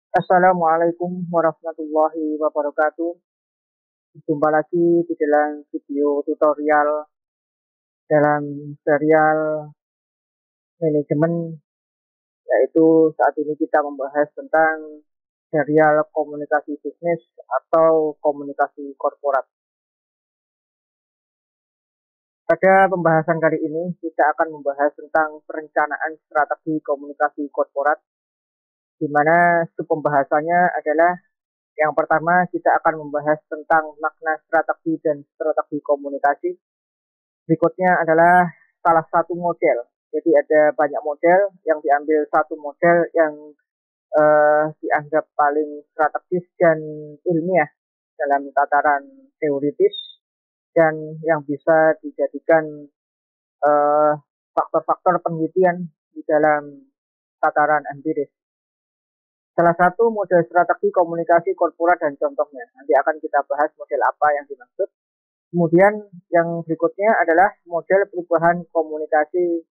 Assalamualaikum warahmatullahi wabarakatuh. Jumpa lagi di dalam video tutorial dalam serial manajemen, yaitu saat ini kita membahas tentang serial komunikasi bisnis atau komunikasi korporat. Pada pembahasan kali ini kita akan membahas tentang perencanaan strategi komunikasi korporat, di mana pembahasannya adalah yang pertama kita akan membahas tentang makna strategi dan strategi komunikasi. Berikutnya adalah salah satu model. Jadi ada banyak model, yang diambil satu model yang dianggap paling strategis dan ilmiah dalam tataran teoritis dan yang bisa dijadikan faktor-faktor penelitian di dalam tataran empiris. Salah satu model strategi komunikasi korporat dan contohnya. Nanti akan kita bahas model apa yang dimaksud. Kemudian yang berikutnya adalah model perubahan komunikasi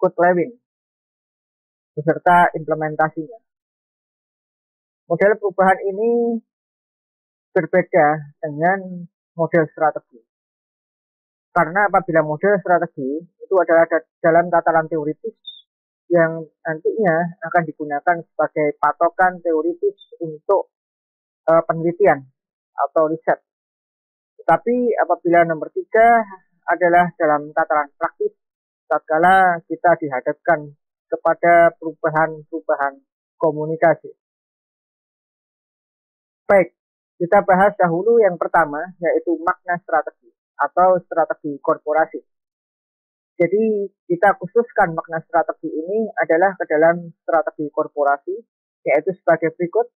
Kurt-Lewin beserta implementasinya. Model perubahan ini berbeda dengan model strategi. Karena apabila model strategi itu adalah dalam tataran teoritis yang nantinya akan digunakan sebagai patokan teoritis untuk penelitian atau riset. Tetapi apabila nomor 3 adalah dalam tataran praktis, tatkala kita dihadapkan kepada perubahan-perubahan komunikasi. Baik, kita bahas dahulu yang pertama, yaitu makna strategi atau strategi korporasi. Jadi kita khususkan makna strategi ini adalah ke dalam strategi korporasi, yaitu sebagai berikut.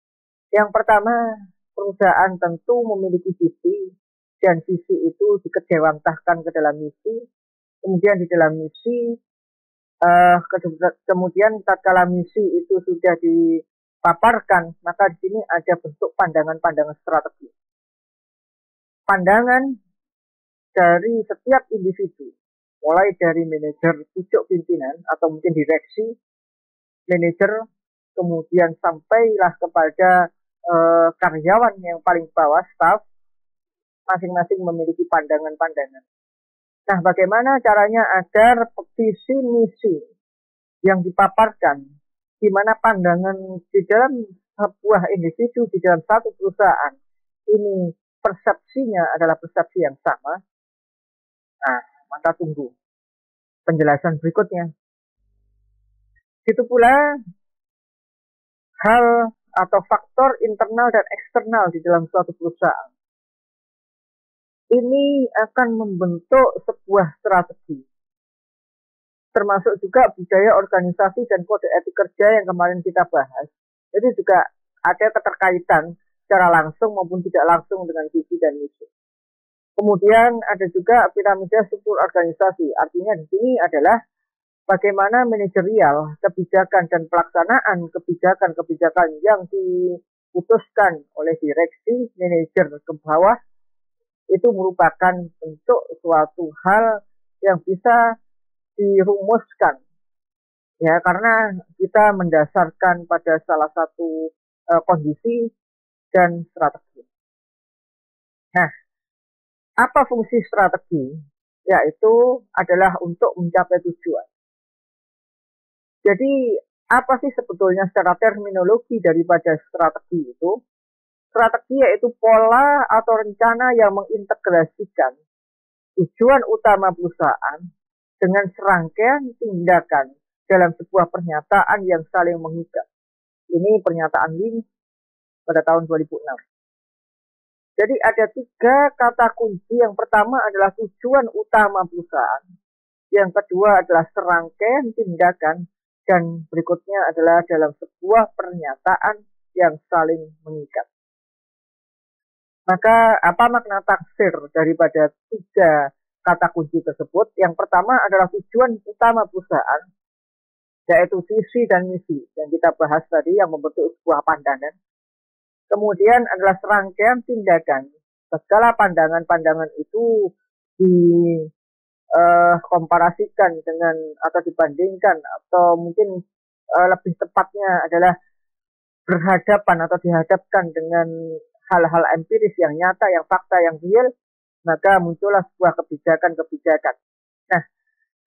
Yang pertama, perusahaan tentu memiliki visi, dan visi itu dikejawantahkan ke dalam misi. Kemudian di dalam misi, kemudian tatkala misi itu sudah dipaparkan, maka di sini ada bentuk pandangan-pandangan strategi. Pandangan dari setiap individu, mulai dari manajer pucuk pimpinan atau mungkin direksi, manajer, kemudian sampailah kepada karyawan yang paling bawah, staff, masing-masing memiliki pandangan-pandangan. Nah, bagaimana caranya agar visi misi yang dipaparkan, di mana pandangan di dalam sebuah individu, di dalam satu perusahaan, ini persepsinya adalah persepsi yang sama. Nah, maka tunggu penjelasan berikutnya. Itu pula hal atau faktor internal dan eksternal di dalam suatu perusahaan. Ini akan membentuk sebuah strategi. Termasuk juga budaya organisasi dan kode etik kerja yang kemarin kita bahas. Jadi juga ada keterkaitan secara langsung maupun tidak langsung dengan visi dan misi. Kemudian ada juga piramida struktur organisasi. Artinya di sini adalah bagaimana manajerial, kebijakan dan pelaksanaan kebijakan-kebijakan yang diputuskan oleh direksi, manajer ke bawah, itu merupakan bentuk suatu hal yang bisa dirumuskan. Ya, karena kita mendasarkan pada salah satu kondisi dan strategi. Nah, apa fungsi strategi? Yaitu adalah untuk mencapai tujuan. Jadi, apa sih sebetulnya secara terminologi daripada strategi itu? Strategi yaitu pola atau rencana yang mengintegrasikan tujuan utama perusahaan dengan serangkaian tindakan dalam sebuah pernyataan yang saling mengikat. Ini pernyataan Lynch pada tahun 2006. Jadi ada 3 kata kunci. Yang pertama adalah tujuan utama perusahaan. Yang kedua adalah serangkaian tindakan. Dan berikutnya adalah dalam sebuah pernyataan yang saling mengikat. Maka apa makna tafsir daripada 3 kata kunci tersebut? Yang pertama adalah tujuan utama perusahaan, yaitu visi dan misi yang kita bahas tadi yang membentuk sebuah pandangan. Kemudian adalah serangkaian tindakan. Segala pandangan-pandangan itu dikomparasikan dengan atau dibandingkan atau mungkin lebih tepatnya adalah berhadapan atau dihadapkan dengan hal-hal empiris yang nyata, yang fakta, yang real, maka muncullah sebuah kebijakan-kebijakan. Nah,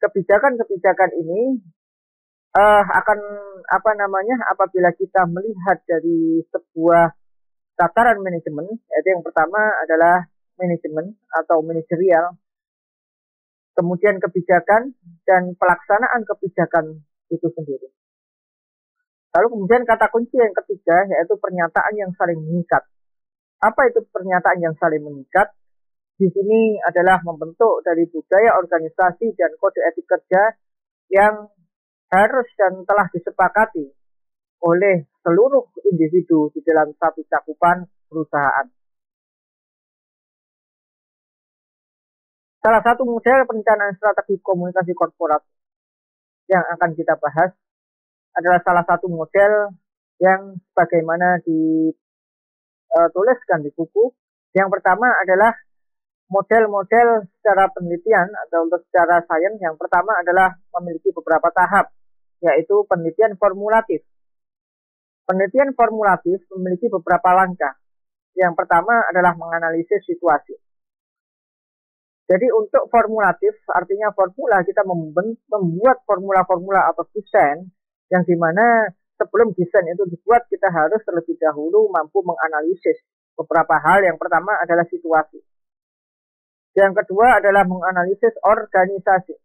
kebijakan-kebijakan ini akan apabila kita melihat dari sebuah tataran manajemen, yaitu yang pertama adalah manajemen atau manajerial, kemudian kebijakan dan pelaksanaan kebijakan itu sendiri. Lalu kemudian kata kunci yang ketiga yaitu pernyataan yang saling mengikat. Apa itu pernyataan yang saling mengikat? Di sini adalah membentuk dari budaya organisasi dan kode etik kerja yang harus dan telah disepakati oleh seluruh individu di dalam satu cakupan perusahaan. Salah satu model perencanaan strategi komunikasi korporat yang akan kita bahas adalah salah satu model yang bagaimana dituliskan di buku. Yang pertama adalah model-model secara penelitian atau secara sains. Yang pertama adalah memiliki beberapa tahap, yaitu penelitian formulatif. Penelitian formulatif memiliki beberapa langkah. Yang pertama adalah menganalisis situasi. Jadi untuk formulatif, artinya formula, kita membuat formula-formula atau desain, yang dimana sebelum desain itu dibuat, kita harus terlebih dahulu mampu menganalisis beberapa hal. Yang pertama adalah situasi. Yang kedua adalah menganalisis organisasi.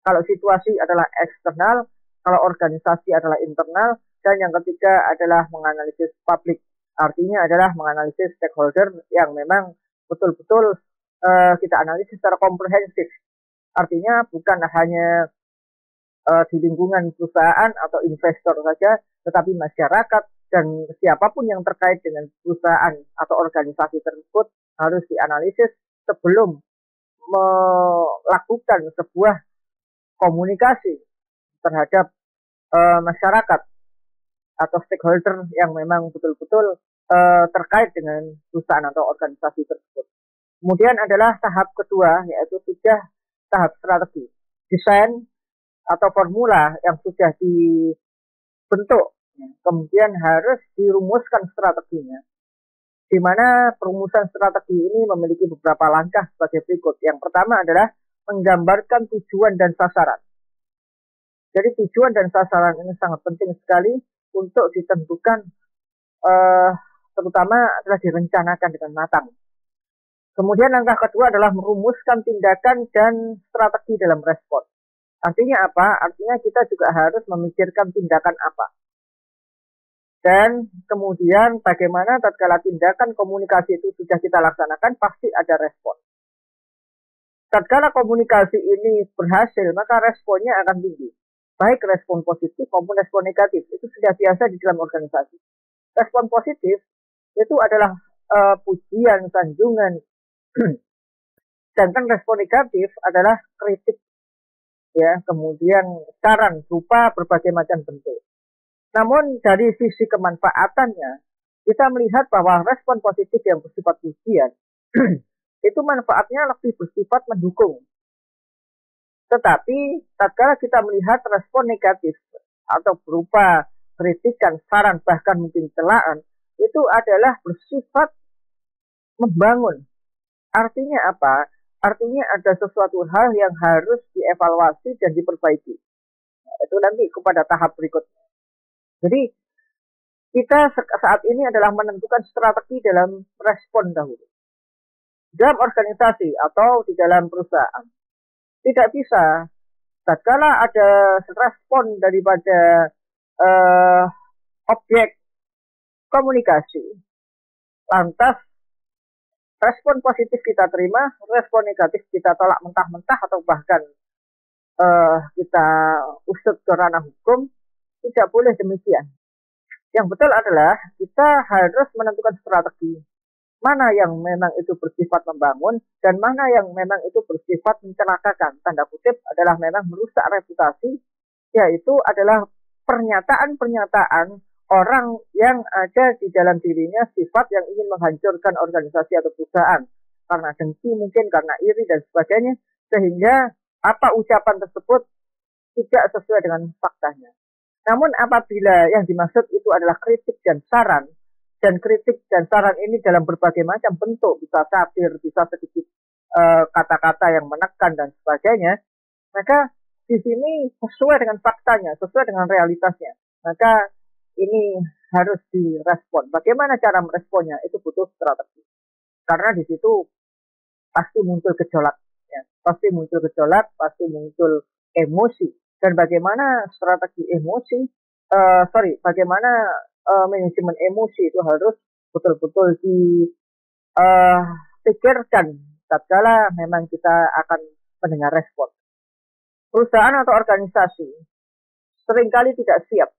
Kalau situasi adalah eksternal, kalau organisasi adalah internal, dan yang ketiga adalah menganalisis publik. Artinya adalah menganalisis stakeholder yang memang betul-betul kita analisis secara komprehensif. Artinya bukan hanya di lingkungan perusahaan atau investor saja, tetapi masyarakat dan siapapun yang terkait dengan perusahaan atau organisasi tersebut harus dianalisis sebelum melakukan sebuah komunikasi terhadap masyarakat atau stakeholder yang memang betul-betul terkait dengan perusahaan atau organisasi tersebut. Kemudian adalah tahap kedua, yaitu sudah tahap strategi. Desain atau formula yang sudah dibentuk, kemudian harus dirumuskan strateginya. Di mana perumusan strategi ini memiliki beberapa langkah sebagai berikut. Yang pertama adalah menggambarkan tujuan dan sasaran. Jadi tujuan dan sasaran ini sangat penting sekali untuk ditentukan, terutama adalah direncanakan dengan matang. Kemudian langkah kedua adalah merumuskan tindakan dan strategi dalam respon. Artinya apa? Artinya kita juga harus memikirkan tindakan apa. Dan kemudian bagaimana tatkala tindakan komunikasi itu sudah kita laksanakan, pasti ada respon. Tatkala komunikasi ini berhasil, maka responnya akan tinggi. Baik respon positif maupun respon negatif. Itu sudah biasa di dalam organisasi. Respon positif itu adalah pujian, sanjungan. Sedangkan respon negatif adalah kritik, ya, kemudian saran berupa berbagai macam bentuk. Namun dari sisi kemanfaatannya, kita melihat bahwa respon positif yang bersifat pujian itu manfaatnya lebih bersifat mendukung. Tetapi tatkala kita melihat respon negatif atau berupa kritikan, saran, bahkan mungkin celaan, itu adalah bersifat membangun. Artinya apa? Artinya ada sesuatu hal yang harus dievaluasi dan diperbaiki. Itu nanti kepada tahap berikutnya. Jadi kita saat ini adalah menentukan strategi dalam respon dahulu. Dalam organisasi atau di dalam perusahaan. Tidak bisa tatkala ada respon daripada objek komunikasi, lantas respon positif kita terima, respon negatif kita tolak mentah-mentah atau bahkan kita usut ke ranah hukum. Tidak boleh demikian. Yang betul adalah kita harus menentukan strategi. Mana yang memang itu bersifat membangun dan mana yang memang itu bersifat mencelakakan. Tanda kutip adalah memang merusak reputasi, yaitu adalah pernyataan-pernyataan orang yang ada di dalam dirinya sifat yang ingin menghancurkan organisasi atau perusahaan. Karena dengki mungkin, karena iri dan sebagainya. Sehingga apa ucapan tersebut tidak sesuai dengan faktanya. Namun apabila yang dimaksud itu adalah kritik dan saran ini dalam berbagai macam bentuk, bisa satir, bisa sedikit kata-kata yang menekan dan sebagainya, maka di sini sesuai dengan faktanya, sesuai dengan realitasnya, maka ini harus direspon. Bagaimana cara meresponnya? Itu butuh strategi. Karena di situ pasti muncul gejolak, ya. Pasti muncul emosi. Dan bagaimana strategi emosi, bagaimana manajemen emosi itu harus betul-betul dipikirkan tatkala memang kita akan mendengar respon. Perusahaan atau organisasi seringkali tidak siap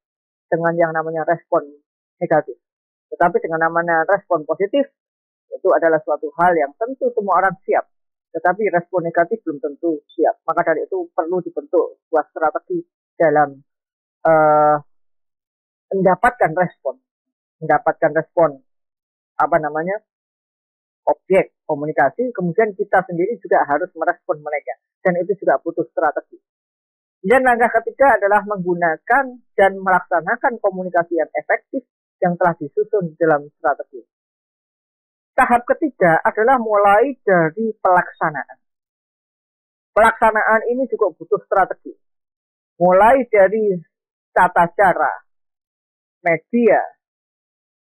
dengan yang namanya respon negatif. Tetapi dengan namanya respon positif, itu adalah suatu hal yang tentu semua orang siap. Tetapi respon negatif belum tentu siap. Maka dari itu perlu dibentuk sebuah strategi dalam mendapatkan respon objek komunikasi, kemudian kita sendiri juga harus merespon mereka, dan itu juga butuh strategi. Dan langkah ketiga adalah menggunakan dan melaksanakan komunikasi yang efektif yang telah disusun dalam strategi. Tahap ketiga adalah mulai dari pelaksanaan. Pelaksanaan ini juga butuh strategi. Mulai dari tata cara, media,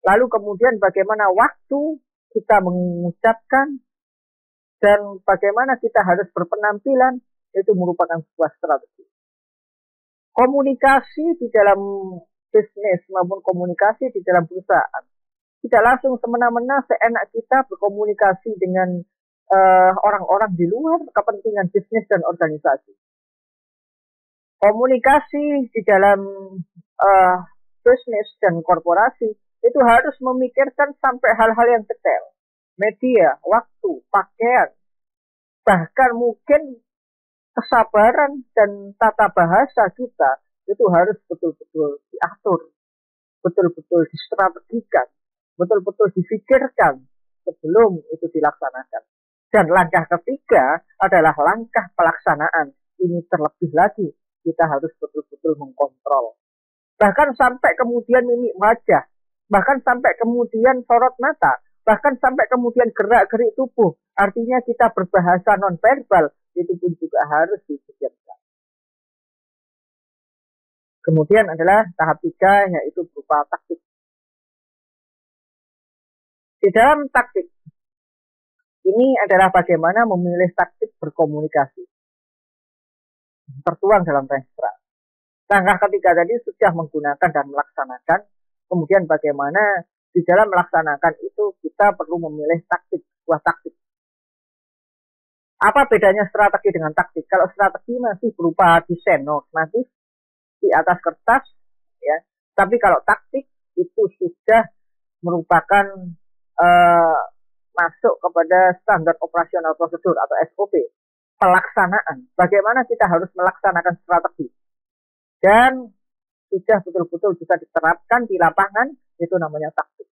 lalu kemudian bagaimana waktu kita mengucapkan, dan bagaimana kita harus berpenampilan, itu merupakan sebuah strategi. Komunikasi di dalam bisnis maupun komunikasi di dalam perusahaan tidak langsung semena-mena seenak kita berkomunikasi dengan orang-orang di luar kepentingan bisnis dan organisasi. Komunikasi di dalam bisnis dan korporasi itu harus memikirkan sampai hal-hal yang detail. Media, waktu, pakaian, bahkan mungkin kesabaran dan tata bahasa kita itu harus betul-betul diatur, betul-betul distrategikan, betul-betul difikirkan sebelum itu dilaksanakan. Dan langkah ketiga adalah langkah pelaksanaan. Ini terlebih lagi, kita harus betul-betul mengkontrol. Bahkan sampai kemudian mimik wajah, bahkan sampai kemudian sorot mata, bahkan sampai kemudian gerak-gerik tubuh. Artinya kita berbahasa non-verbal, itu pun juga harus dipikirkan. Kemudian adalah tahap 3, yaitu berupa taktik. Di dalam taktik, ini adalah bagaimana memilih taktik berkomunikasi. Tertuang dalam Renstra. Langkah ketiga tadi sudah menggunakan dan melaksanakan. Kemudian bagaimana di dalam melaksanakan itu kita perlu memilih taktik, sebuah taktik. Apa bedanya strategi dengan taktik? Kalau strategi masih berupa desain normatif di atas kertas, ya. Tapi kalau taktik itu sudah merupakan masuk kepada standar operasional prosedur atau SOP. Pelaksanaan. Bagaimana kita harus melaksanakan strategi. Dan sudah betul-betul bisa diterapkan di lapangan, itu namanya taktik.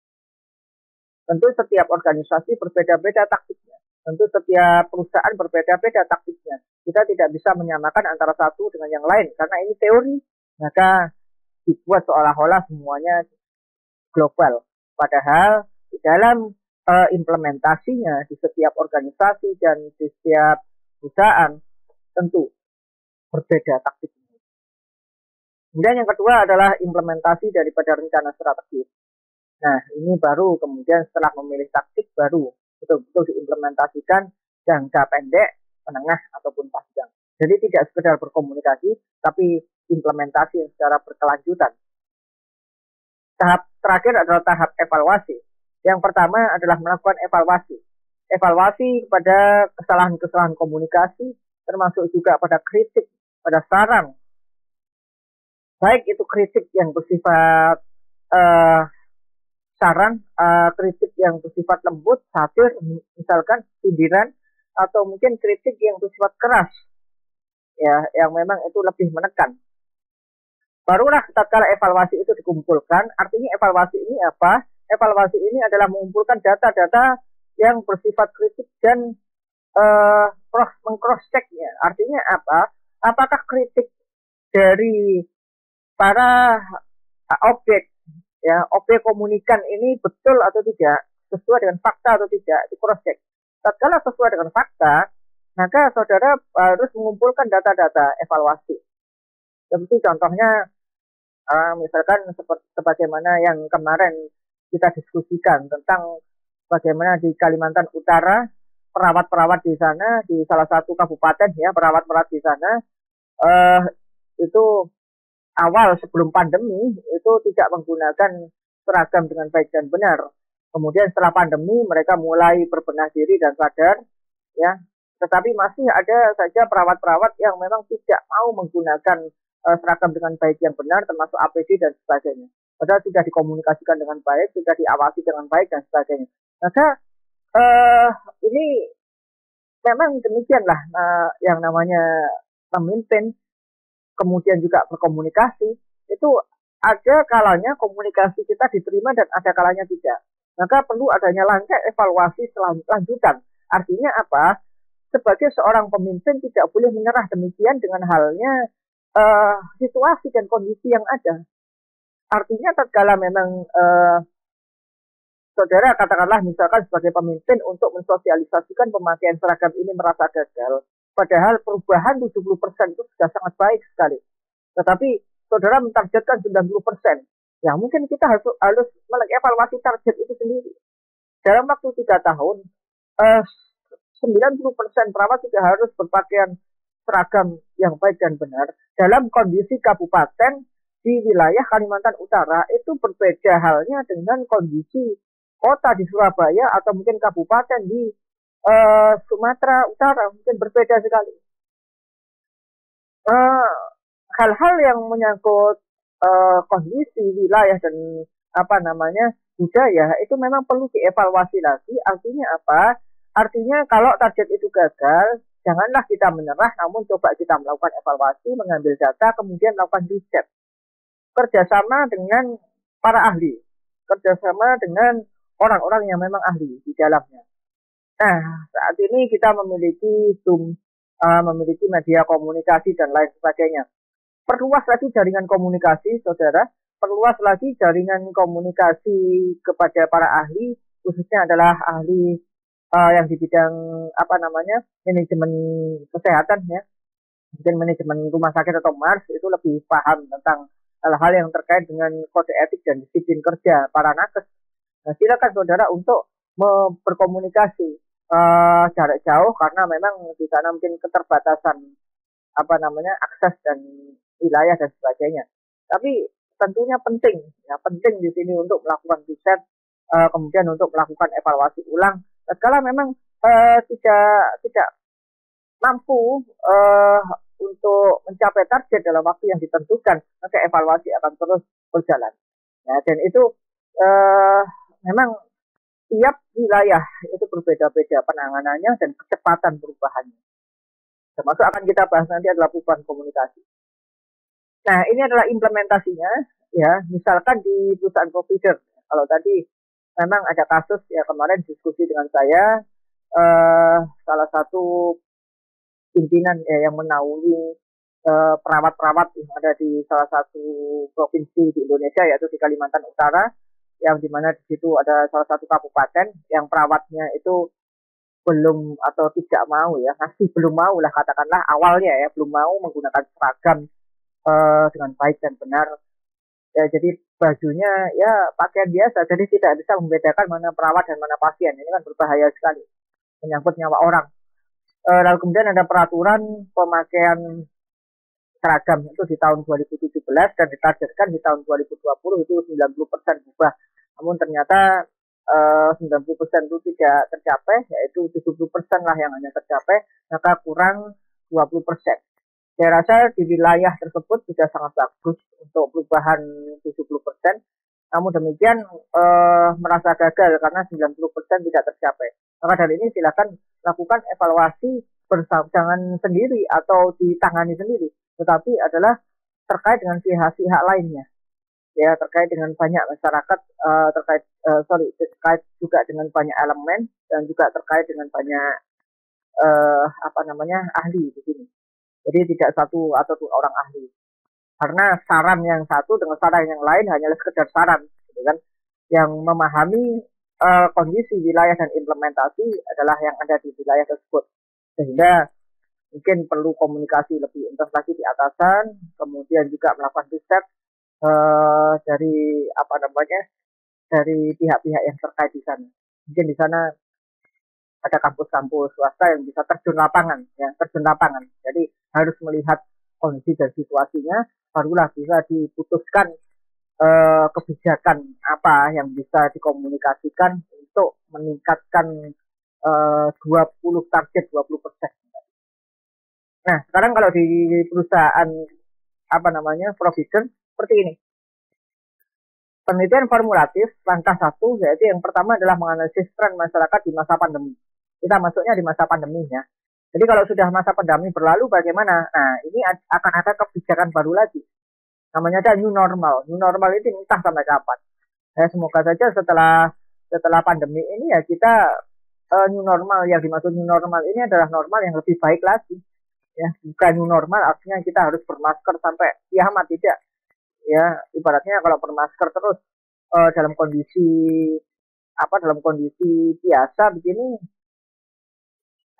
Tentu setiap organisasi berbeda-beda taktiknya. Tentu setiap perusahaan berbeda-beda taktiknya. Kita tidak bisa menyamakan antara satu dengan yang lain. Karena ini teori, maka dibuat seolah-olah semuanya global. Padahal di dalam implementasinya di setiap organisasi dan di setiap perusahaan tentu berbeda taktiknya. Kemudian yang kedua adalah implementasi daripada rencana strategis. Nah, ini baru kemudian setelah memilih taktik baru betul-betul diimplementasikan jangka pendek, menengah, ataupun panjang. Jadi tidak sekedar berkomunikasi, tapi implementasi secara berkelanjutan. Tahap terakhir adalah tahap evaluasi. Yang pertama adalah melakukan evaluasi. Evaluasi pada kesalahan-kesalahan komunikasi, termasuk juga pada kritik, pada saran. Baik itu kritik yang bersifat saran, kritik yang bersifat lembut, satir, misalkan sindiran, atau mungkin kritik yang bersifat keras, ya, yang memang itu lebih menekan. Barulah tatkala evaluasi itu dikumpulkan, artinya evaluasi ini apa? Evaluasi ini adalah mengumpulkan data-data yang bersifat kritik dan meng-cross-check-nya. Artinya apa? Apakah kritik dari para objek, ya, objek komunikan ini betul atau tidak, sesuai dengan fakta atau tidak, di cross check. Tatkala sesuai dengan fakta, maka saudara harus mengumpulkan data-data evaluasi. Seperti contohnya, misalkan sebagaimana yang kemarin kita diskusikan tentang bagaimana di Kalimantan Utara, perawat-perawat di sana, di salah satu kabupaten ya, perawat-perawat di sana, itu awal sebelum pandemi itu tidak menggunakan seragam dengan baik dan benar. Kemudian setelah pandemi mereka mulai berbenah diri dan sadar, ya. Tetapi masih ada saja perawat-perawat yang memang tidak mau menggunakan seragam dengan baik yang benar, termasuk APD dan sebagainya. Padahal sudah dikomunikasikan dengan baik, sudah diawasi dengan baik dan sebagainya. Maka ini memang demikianlah yang namanya pemimpin, kemudian juga berkomunikasi, itu ada kalanya komunikasi kita diterima dan ada kalanya tidak. Maka perlu adanya langkah evaluasi lanjutan. Artinya apa? Sebagai seorang pemimpin tidak boleh menyerah demikian dengan halnya situasi dan kondisi yang ada. Artinya tatkala memang saudara katakanlah misalkan sebagai pemimpin untuk mensosialisasikan pemakaian seragam ini merasa gagal, padahal perubahan 70% itu sudah sangat baik sekali. Tetapi saudara mentargetkan 90%. Ya mungkin kita harus mengevaluasi target itu sendiri. Dalam waktu 3 tahun, 90% perawat sudah harus berpakaian seragam yang baik dan benar. Dalam kondisi kabupaten di wilayah Kalimantan Utara itu berbeda halnya dengan kondisi kota di Surabaya atau mungkin kabupaten di Sumatera Utara, mungkin berbeda sekali. Hal-hal yang menyangkut kondisi wilayah dan budaya itu memang perlu dievaluasi lagi. Artinya apa? Artinya kalau target itu gagal, janganlah kita menyerah, namun coba kita melakukan evaluasi, mengambil data, kemudian melakukan riset. Kerjasama dengan para ahli, kerjasama dengan orang-orang yang memang ahli di dalamnya. Nah, saat ini kita memiliki Zoom, memiliki media komunikasi dan lain sebagainya. Perluas lagi jaringan komunikasi, saudara. Perluas lagi jaringan komunikasi kepada para ahli, khususnya adalah ahli yang di bidang manajemen kesehatan ya, mungkin manajemen rumah sakit atau MARS itu lebih paham tentang hal-hal yang terkait dengan kode etik dan disiplin kerja para nakes. Nah, silakan saudara untuk berkomunikasi jarak jauh karena memang di sana mungkin keterbatasan akses dan wilayah dan sebagainya. Tapi tentunya penting di sini untuk melakukan riset, kemudian untuk melakukan evaluasi ulang. Kalau memang tidak mampu untuk mencapai target dalam waktu yang ditentukan, maka evaluasi akan terus berjalan. Nah, dan itu memang tiap wilayah itu berbeda-beda penanganannya dan kecepatan perubahannya. Termasuk akan kita bahas nanti adalah perubahan komunikasi. Nah, ini adalah implementasinya, ya. Misalkan di perusahaan provider, kalau tadi memang ada kasus ya kemarin diskusi dengan saya, salah satu pimpinan ya, yang menaungi perawat-perawat yang ada di salah satu provinsi di Indonesia, yaitu di Kalimantan Utara, yang dimana di situ ada salah satu kabupaten yang perawatnya itu belum atau tidak mau ya, masih belum mau lah katakanlah awalnya ya, belum mau menggunakan seragam dengan baik dan benar. Ya, jadi bajunya ya pakaian biasa, jadi tidak bisa membedakan mana perawat dan mana pasien. Ini kan berbahaya sekali, menyangkut nyawa orang. Lalu kemudian ada peraturan pemakaian seragam itu di tahun 2017 dan ditargetkan di tahun 2020 itu 90% berubah. Namun ternyata 90% itu tidak tercapai, yaitu 70% lah yang hanya tercapai, maka kurang 20%. Saya rasa di wilayah tersebut sudah sangat bagus untuk perubahan 70%. Namun demikian merasa gagal karena 90% tidak tercapai. Maka dari ini silakan lakukan evaluasi bersama, jangan sendiri atau ditangani sendiri, tetapi adalah terkait dengan pihak-pihak lainnya. Ya, terkait dengan banyak masyarakat, terkait juga dengan banyak elemen dan juga terkait dengan banyak ahli di sini. Jadi tidak satu atau dua orang ahli. Karena saran yang satu dengan saran yang lain hanyalah sekedar saran, gitu kan? Yang memahami kondisi wilayah dan implementasi adalah yang ada di wilayah tersebut. Sehingga mungkin perlu komunikasi lebih intens lagi di atasan, kemudian juga melakukan riset dari apa namanya, dari pihak-pihak yang terkait di sana. Mungkin di sana ada kampus-kampus swasta yang bisa terjun lapangan, ya terjun lapangan. Jadi harus melihat kondisi dan situasinya, barulah bisa diputuskan kebijakan apa yang bisa dikomunikasikan untuk meningkatkan 20 target 20%. Nah, sekarang kalau di perusahaan apa namanya provision seperti ini. Penelitian formulatif langkah 1 yaitu yang pertama adalah menganalisis tren masyarakat di masa pandemi. Kita masuknya di masa pandemi ya. Jadi kalau sudah masa pandemi berlalu bagaimana? Nah, ini akan ada kebijakan baru lagi. Namanya ada new normal. New normal itu entah sampai kapan. Ya, semoga saja setelah pandemi ini ya kita new normal, yang dimaksud new normal ini adalah normal yang lebih baik lagi. Ya, bukan new normal artinya kita harus bermasker sampai kiamat, tidak. Ya, ibaratnya kalau bermasker terus dalam kondisi biasa begini,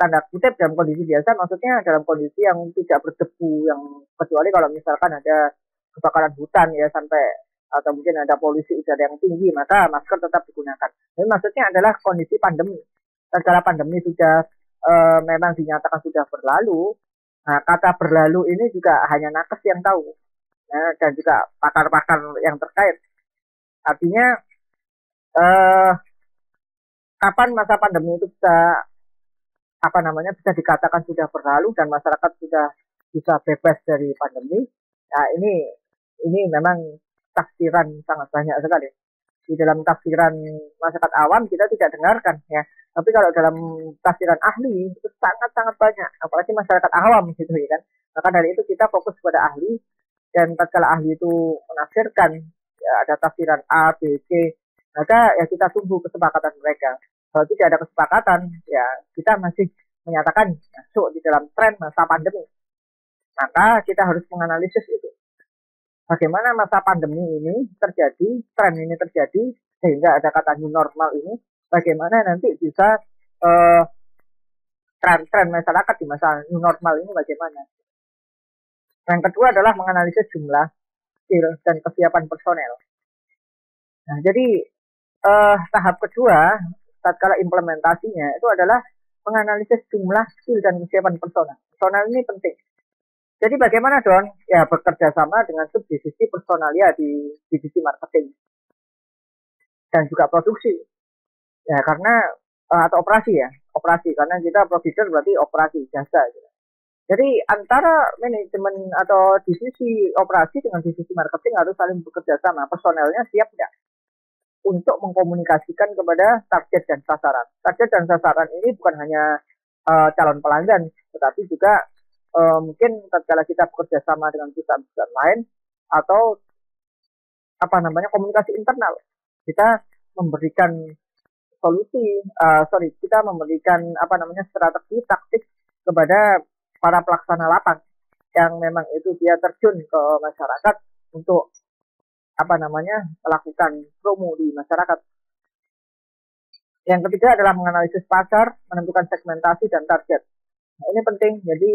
tanda kutip dalam kondisi biasa maksudnya dalam kondisi yang tidak berdebu, yang kecuali kalau misalkan ada kebakaran hutan ya sampai atau mungkin ada polusi udara yang tinggi, maka masker tetap digunakan. Jadi maksudnya adalah kondisi pandemi. Setelah pandemi sudah memang dinyatakan sudah berlalu. Nah, kata berlalu ini juga hanya nakes yang tahu, ya, dan juga pakar-pakar yang terkait. Artinya kapan masa pandemi itu bisa bisa dikatakan sudah berlalu dan masyarakat sudah bisa bebas dari pandemi. Nah, ini memang tafsiran sangat banyak sekali. Di dalam tafsiran masyarakat awam kita tidak dengarkan ya. Tapi kalau dalam tafsiran ahli itu sangat-sangat banyak, apalagi masyarakat awam gitu ya kan. Maka dari itu kita fokus pada ahli, dan tatkala ahli itu menafsirkan ya, ada tafsiran A, B, C, maka ya kita tunggu kesepakatan mereka. Kalau tidak ada kesepakatan, ya kita masih menyatakan masuk di dalam tren masa pandemi. Maka kita harus menganalisis itu. Bagaimana masa pandemi ini terjadi, tren ini terjadi, sehingga ada kata new normal ini, bagaimana nanti bisa tren masyarakat di masa new normal ini bagaimana. Yang kedua adalah menganalisis jumlah, skill, dan kesiapan personel. Nah, jadi tahap kedua, tatkala implementasinya, itu adalah menganalisis jumlah, skill, dan kesiapan personel. Personel ini penting. Jadi bagaimana dong? Ya bekerja sama dengan subdivisi personalia di divisi marketing dan juga produksi. Ya karena atau operasi karena kita provider berarti operasi jasa. Gitu. Jadi antara manajemen atau divisi operasi dengan divisi marketing harus saling bekerja sama. Personelnya siap nggak untuk mengkomunikasikan kepada target dan sasaran. Target dan sasaran ini bukan hanya calon pelanggan, tetapi juga mungkin tatkala kita bekerja sama dengan perusahaan-perusahaan lain atau komunikasi internal, kita memberikan kita memberikan strategi taktik kepada para pelaksana lapang yang memang itu dia terjun ke masyarakat untuk melakukan promo di masyarakat. Yang ketiga adalah menganalisis pasar, menentukan segmentasi dan target. Nah, ini penting. Jadi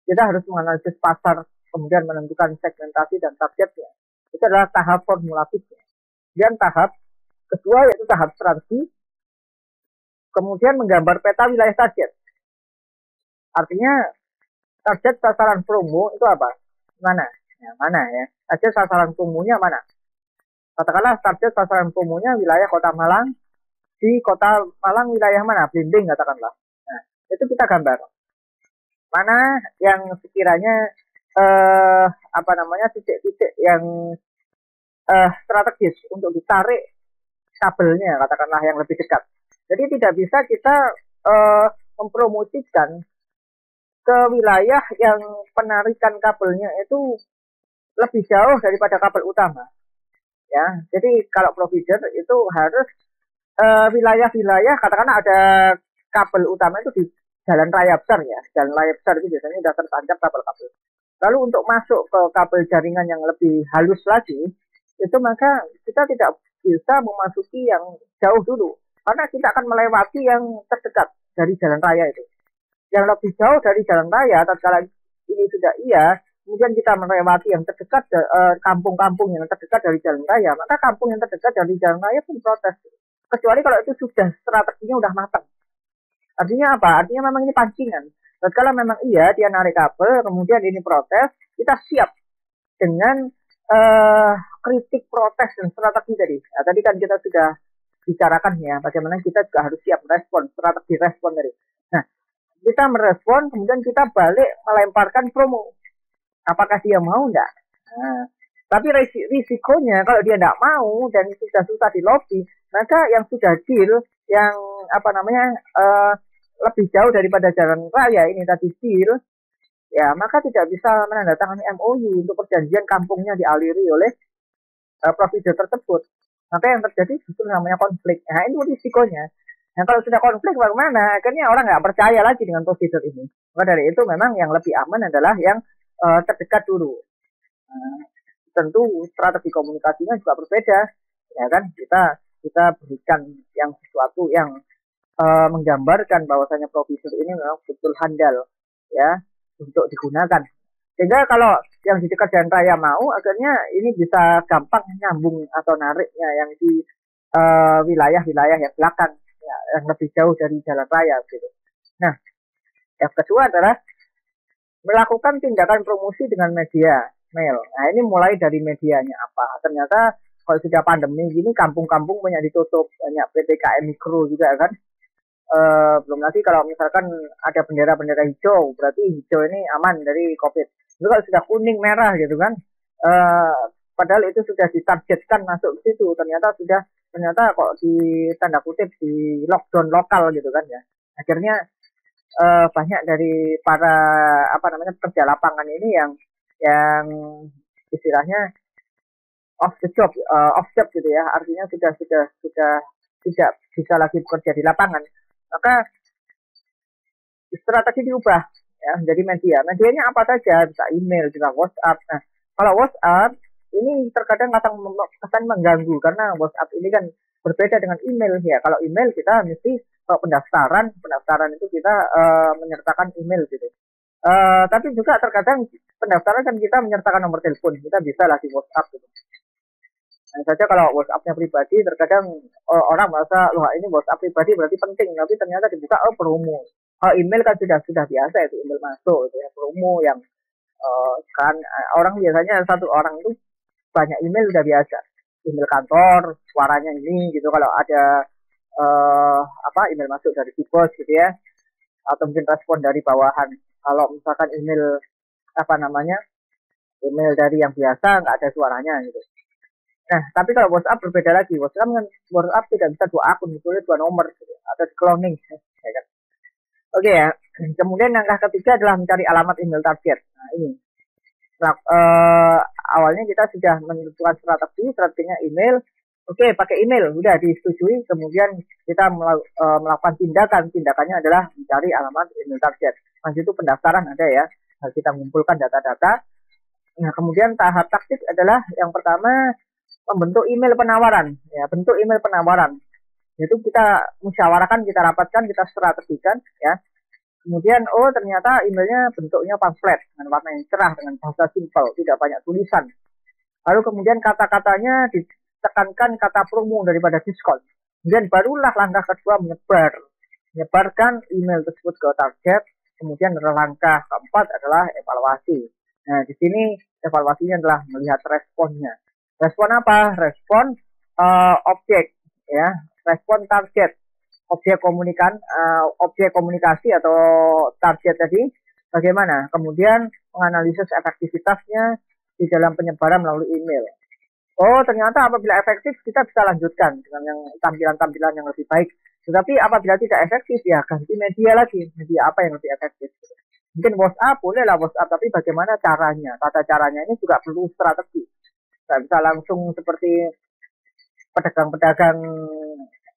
kita harus menganalisis pasar, kemudian menentukan segmentasi dan targetnya. Itu adalah tahap formulatifnya. Dan tahap kedua yaitu tahap strategi, kemudian menggambar peta wilayah target. Artinya target sasaran promo itu apa? Mana ya? Target sasaran promonya mana? Katakanlah target sasaran promonya wilayah Kota Malang. Di Kota Malang wilayah mana? Blimbing katakanlah. Nah, itu kita gambar. Mana yang sekiranya titik-titik yang strategis untuk ditarik kabelnya, katakanlah yang lebih dekat. Jadi tidak bisa kita mempromosikan ke wilayah yang penarikan kabelnya itu lebih jauh daripada kabel utama. Ya, jadi kalau provider itu harus wilayah-wilayah, katakanlah ada kabel utama itu di jalan raya besar ya. Jalan raya besar itu biasanya sudah tertancap kabel-kabel. Lalu untuk masuk ke kabel jaringan yang lebih halus lagi, itu maka kita tidak bisa memasuki yang jauh dulu. Karena kita akan melewati yang terdekat dari jalan raya itu. Yang lebih jauh dari jalan raya, tatkala ini sudah iya, kemudian kita melewati yang terdekat, kampung-kampung yang terdekat dari jalan raya, maka kampung yang terdekat dari jalan raya pun protes. Kecuali kalau itu sudah strateginya udah matang. Artinya apa? Artinya memang ini pancingan. Kalau memang iya dia narik kabel, kemudian ini protes, kita siap dengan kritik, protes, dan strategi tadi. Nah, tadi kan kita sudah bicarakan ya, bagaimana kita juga harus siap respon, strategi respon tadi. Nah, kita merespon, kemudian kita balik melemparkan promo. Apakah dia mau enggak? Nah, tapi risikonya kalau dia enggak mau dan sudah susah di lobby, maka yang sudah deal, yang lebih jauh daripada jalan raya ini tadi deal, ya maka tidak bisa menandatangani MOU untuk perjanjian kampungnya dialiri oleh provider tersebut. Maka yang terjadi justru namanya konflik. Nah, itu risikonya. Nah, kalau sudah konflik bagaimana? Akhirnya orang nggak percaya lagi dengan provider ini. Maka dari itu memang yang lebih aman adalah yang terdekat dulu. Nah, tentu strategi komunikasinya juga berbeda. Ya kan, kita berikan yang sesuatu yang menggambarkan bahwasanya provider ini memang betul handal ya untuk digunakan. Sehingga kalau yang di dekat jalan raya mau, akhirnya ini bisa gampang nyambung atau nariknya yang di wilayah-wilayah yang belakang, ya, yang lebih jauh dari jalan raya gitu. Nah, yang kedua adalah melakukan tindakan promosi dengan media mail. Nah, ini mulai dari medianya apa? Ternyata kalau sudah pandemi gini, kampung-kampung banyak ditutup, banyak PPKM mikro juga kan. Belum lagi kalau misalkan ada bendera-bendera hijau, berarti hijau ini aman dari COVID. Itu kalau sudah kuning merah gitu kan, padahal itu sudah ditargetkan masuk ke situ, ternyata kok di tanda kutip di lockdown lokal gitu kan ya. Akhirnya banyak dari para pekerja lapangan ini yang istilahnya off job gitu ya, artinya sudah tidak bisa lagi bekerja di lapangan. Maka strategi diubah ya menjadi media. Medianya apa saja, bisa email, bisa WhatsApp. Nah, kalau WhatsApp ini terkadang kesan mengganggu karena WhatsApp ini kan berbeda dengan email ya. Kalau email kita mesti pendaftaran itu kita menyertakan email gitu. Tapi juga terkadang pendaftaran kan kita menyertakan nomor telepon, kita bisa lah di WhatsApp gitu. Nah, saja kalau WhatsApp-nya pribadi, terkadang orang merasa, loh ini WhatsApp pribadi berarti penting, tapi ternyata dibuka, promo. Email kan sudah biasa itu, email masuk, itu ya, promo yang kan orang biasanya satu orang itu banyak email udah biasa. Email kantor, suaranya ini gitu, kalau ada email masuk dari bos gitu ya, atau mungkin respon dari bawahan. Kalau misalkan email email dari yang biasa nggak ada suaranya gitu. Nah, tapi kalau WhatsApp berbeda lagi. WhatsApp tidak bisa 2 akun, itu 2 nomor gitu, atau di cloning. Ya kan? Oke ya. Kemudian langkah ketiga adalah mencari alamat email target. Nah, ini. Awalnya kita sudah menentukan strateginya email. Oke, pakai email, udah disetujui. Kemudian kita melakukan tindakannya adalah mencari alamat email target. Mas itu pendaftaran ada ya. Kita mengumpulkan data-data. Nah, kemudian tahap taktik adalah yang pertama membentuk email penawaran, ya, bentuk email penawaran. Itu kita musyawarahkan, kita rapatkan, kita strategikan, ya. Kemudian, ternyata emailnya bentuknya pamflet dengan warna yang cerah, dengan bahasa simpel, tidak banyak tulisan. Lalu kemudian kata-katanya ditekankan kata promo daripada diskon. Kemudian barulah langkah kedua menyebarkan email tersebut ke target. Kemudian langkah keempat adalah evaluasi. Nah, di sini evaluasinya adalah melihat responnya. Respon apa? Respon objek, ya. Respon target, objek komunikasi atau target tadi bagaimana? Kemudian menganalisis efektivitasnya di dalam penyebaran melalui email. Ternyata apabila efektif kita bisa lanjutkan dengan yang tampilan-tampilan yang lebih baik. Tetapi apabila tidak efektif ya ganti media lagi. Media apa yang lebih efektif? Mungkin WhatsApp, bolehlah WhatsApp, tapi bagaimana caranya? Tata caranya ini juga perlu strategi. Tidak bisa langsung seperti pedagang-pedagang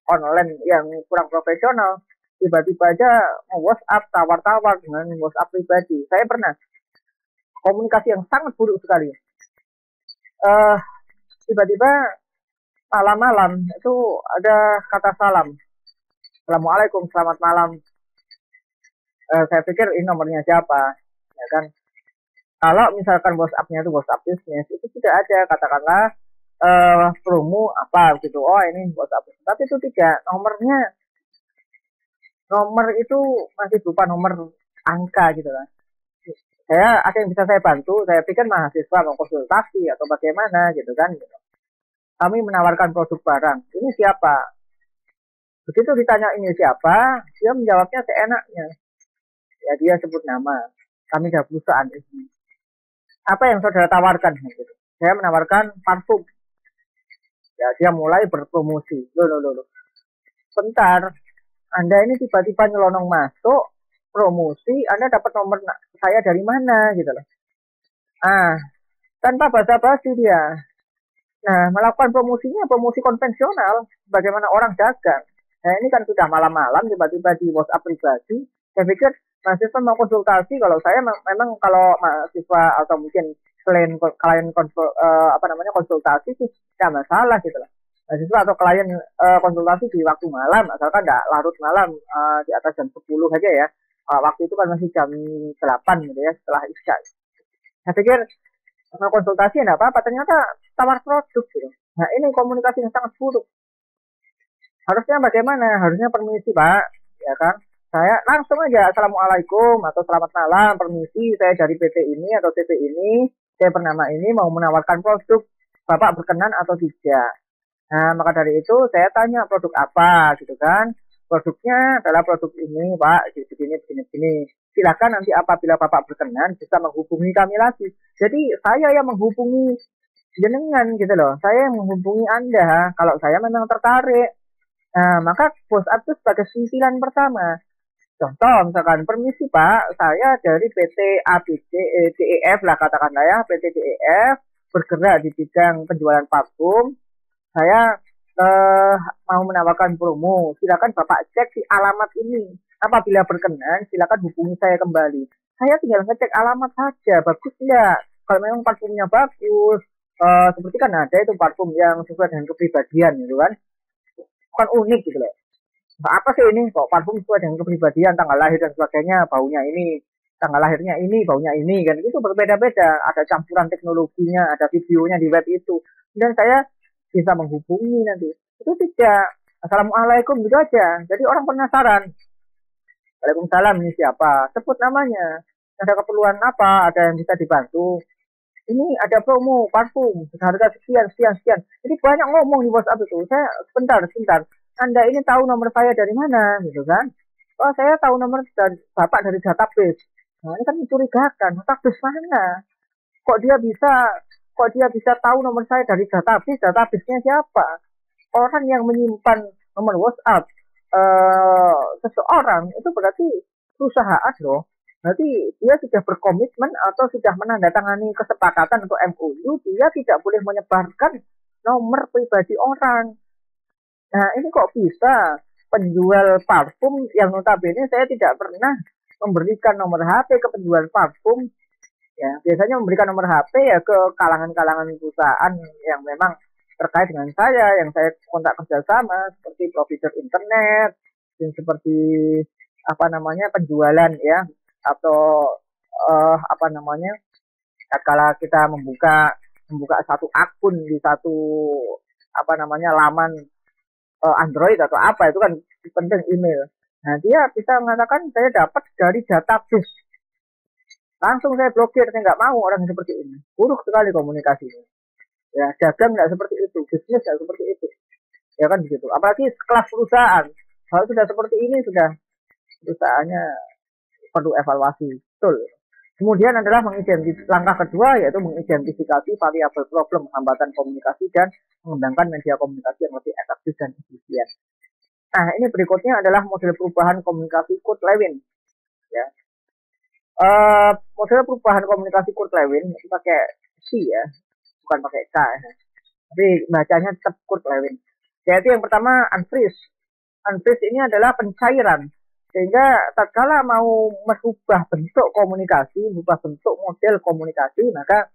online yang kurang profesional. Tiba-tiba aja WhatsApp tawar-tawar dengan WhatsApp pribadi. Saya pernah komunikasi yang sangat buruk sekali. Tiba-tiba malam-malam itu ada kata salam. Assalamualaikum, selamat malam. Saya pikir ini nomornya siapa, ya kan? Kalau misalkan WhatsApp-nya itu WhatsApp bisnis, itu tidak ada katakanlah promo apa gitu. Oh ini WhatsApp, tapi itu tidak. Nomor itu masih berupa nomor angka gitu kan. Saya ada yang bisa saya bantu. Saya pikir mahasiswa mau konsultasi atau bagaimana gitu kan. Gitu. Kami menawarkan produk barang. Ini siapa? Begitu ditanya ini siapa, dia menjawabnya seenaknya. Ya dia sebut nama. Kami dari perusahaan ini. Apa yang saudara tawarkan? Gitu. Saya menawarkan parfum. Ya dia mulai berpromosi. Loh. Bentar. Anda ini tiba-tiba nyelonong masuk promosi, Anda dapat nomor saya dari mana gitu loh. Tanpa basa-basi dia. Nah, melakukan promosinya promosi konvensional, bagaimana orang dagang. Nah, ini kan sudah malam-malam tiba-tiba di WhatsApp pribadi. Saya pikir mahasiswa mau konsultasi, kalau saya memang kalau mahasiswa atau mungkin klien konsultasi sih tidak masalah gitu loh. Mahasiswa atau klien konsultasi di waktu malam, asalkan tidak larut malam, di atas jam 10 aja ya. Waktu itu kan masih jam 8 gitu ya, setelah isya. Saya pikir konsultasi tidak apa-apa, ternyata tawar produk gitu. Nah ini komunikasi yang sangat buruk. Harusnya bagaimana? Harusnya permisi Pak, ya kan? Saya langsung aja Assalamualaikum atau selamat malam, permisi, saya dari PT ini atau TP ini, saya bernama ini mau menawarkan produk, Bapak berkenan atau tidak? Nah, maka dari itu saya tanya produk apa gitu kan. Produknya adalah produk ini, Pak, begini. Silakan nanti apabila Bapak berkenan bisa menghubungi kami lagi. Jadi saya yang menghubungi jenengan gitu loh. Saya yang menghubungi Anda kalau saya memang tertarik. Nah, maka WhatsApp itu sebagai sentilan pertama. Contoh misalkan, permisi Pak, saya dari PT DEF lah katakanlah ya, PT DEF bergerak di bidang penjualan parfum. Saya mau menawarkan promo, silakan Bapak cek di alamat ini. Apabila berkenan, silakan hubungi saya kembali. Saya tinggal ngecek alamat saja, bagus enggak? Kalau memang parfumnya bagus, seperti kan ada itu parfum yang sesuai dengan kepribadian gitu kan. Bukan unik gitu loh. Nah, apa sih ini kok parfum sesuai dengan kepribadian, tanggal lahir dan sebagainya, baunya ini, tanggal lahirnya ini, baunya ini kan. Itu berbeda-beda, ada campuran teknologinya, ada videonya di web itu. Dan saya bisa menghubungi nanti. Itu tidak. Assalamualaikum gitu aja. Jadi orang penasaran. Waalaikumsalam, ini siapa? Sebut namanya. Ada keperluan apa? Ada yang bisa dibantu? Ini ada promo parfum harga sekian. Jadi banyak ngomong di WhatsApp itu. Saya sebentar. Anda ini tahu nomor saya dari mana gitu kan? Oh, saya tahu nomor Bapak dari database. Nah, ini kan mencurigakan. Database mana? Kok dia bisa tahu nomor saya dari database? Database-nya siapa? Orang yang menyimpan nomor WhatsApp seseorang itu berarti perusahaan loh. Berarti dia sudah berkomitmen atau sudah menandatangani kesepakatan atau MOU, dia tidak boleh menyebarkan nomor pribadi orang. Nah, ini kok bisa penjual parfum yang notabene saya tidak pernah memberikan nomor HP ke penjual parfum. Ya, biasanya memberikan nomor HP ya ke kalangan-kalangan perusahaan yang memang terkait dengan saya, yang saya kontak kerjasama seperti provider internet, dan seperti penjualan ya, atau kalau kita membuka satu akun di satu laman Android atau apa, itu kan penting email. Nah, dia bisa mengatakan saya dapat dari database. Langsung saya blokir, saya nggak mau orang seperti ini. Buruk sekali komunikasinya. Ya, dagang nggak seperti itu, bisnis nggak seperti itu. Ya kan begitu. Apalagi kelas perusahaan. Kalau sudah seperti ini, sudah perusahaannya perlu evaluasi. Betul. Kemudian adalah langkah kedua, yaitu mengidentifikasi variabel problem hambatan komunikasi dan mengembangkan media komunikasi yang lebih efektif dan efisien. Nah, ini berikutnya adalah model perubahan komunikasi Kurt Lewin. Ya. Model perubahan komunikasi Kurt Lewin itu pakai C ya, bukan pakai K ya. Tapi bacanya tetap Kurt Lewin. Yaitu yang pertama unfreeze. Unfreeze ini adalah pencairan. Sehingga tatkala mau merubah bentuk komunikasi, merubah bentuk model komunikasi, maka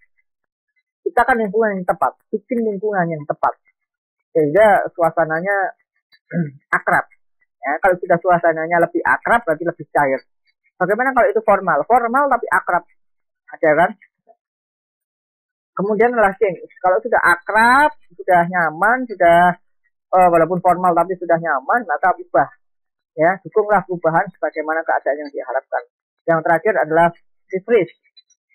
kita kan lingkungan yang tepat, bikin lingkungan yang tepat. Sehingga suasananya akrab. Ya, kalau kita suasananya lebih akrab, berarti lebih cair. Bagaimana kalau itu formal? Formal tapi akrab. Ada kan? Kemudian adalah change. Kalau sudah akrab, sudah nyaman, sudah walaupun formal tapi sudah nyaman, maka ubah. Ya, dukunglah perubahan sebagaimana keadaan yang diharapkan. Yang terakhir adalah refresh.